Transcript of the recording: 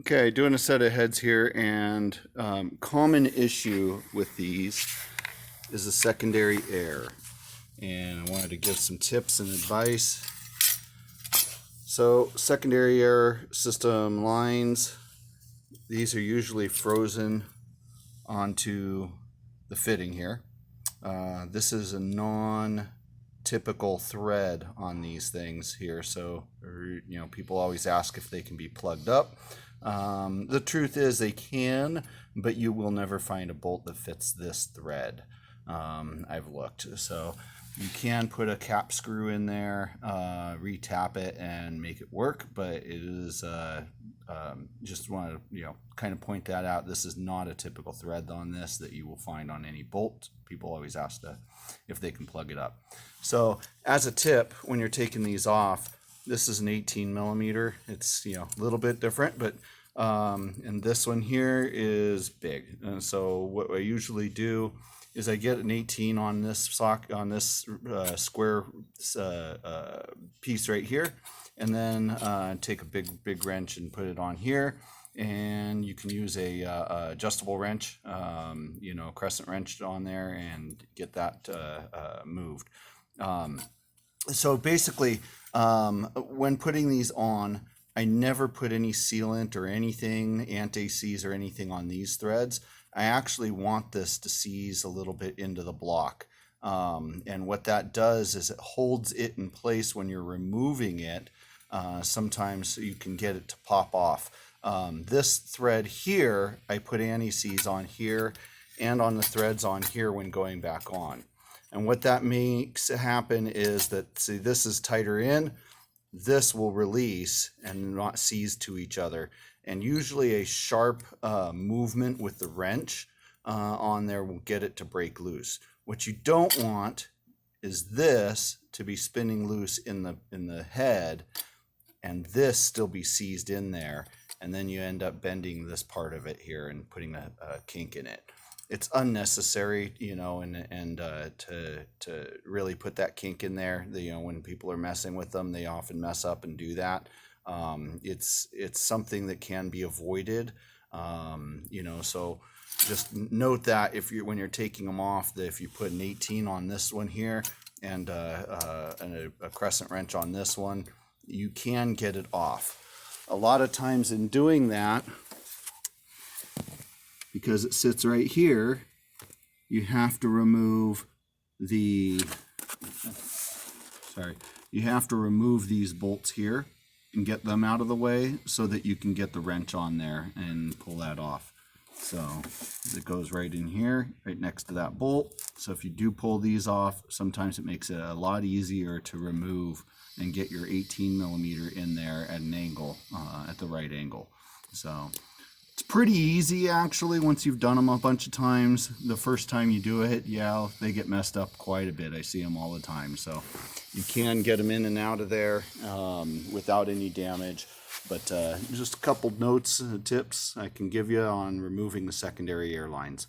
Okay, doing a set of heads here, and common issue with these is the secondary air. And I wanted to give some tips and advice. So, secondary air system lines, these are usually frozen onto the fitting here. This is a non-typical thread on these things here, so people always ask if they can be plugged up. The truth is they can, but you will never find a bolt that fits this thread. I've looked. So you can put a cap screw in there, retap it, and make it work, but it is just want to kind of point that out. This is not a typical thread on this that you will find on any bolt. People always ask if they can plug it up. So as a tip, when you're taking these off, this is an 18 millimeter. It's a little bit different, but and this one here is big. And so what I usually do is I get an 18 on this square piece right here, and then take a big wrench and put it on here. And you can use a adjustable wrench, crescent wrench on there, and get that moved. So basically, when putting these on, I never put any sealant or anything, anti-seize or anything on these threads. I actually want this to seize a little bit into the block. And what that does is it holds it in place when you're removing it. Sometimes you can get it to pop off. This thread here, I put anti-seize on here and on the threads on here when going back on. And what that makes happen is that, see, this is tighter in, this will release and not seize to each other. And usually a sharp movement with the wrench on there will get it to break loose. What you don't want is this to be spinning loose in the head and this still be seized in there. And then you end up bending this part of it here and putting a kink in it. It's unnecessary, and to really put that kink in there. When people are messing with them, they often mess up and do that. It's something that can be avoided. So just note that when you're taking them off, that if you put an 18 on this one here and a crescent wrench on this one, you can get it off. A lot of times in doing that, because it sits right here, you have to remove these bolts here and get them out of the way so that you can get the wrench on there and pull that off. So it goes right in here, right next to that bolt. So if you do pull these off, sometimes it makes it a lot easier to remove and get your 18 millimeter in there at an angle, at the right angle. So it's pretty easy, actually, once you've done them a bunch of times. The first time you do it, yeah, they get messed up quite a bit. I see them all the time. So you can get them in and out of there without any damage. But just a couple notes and tips I can give you on removing the secondary air lines.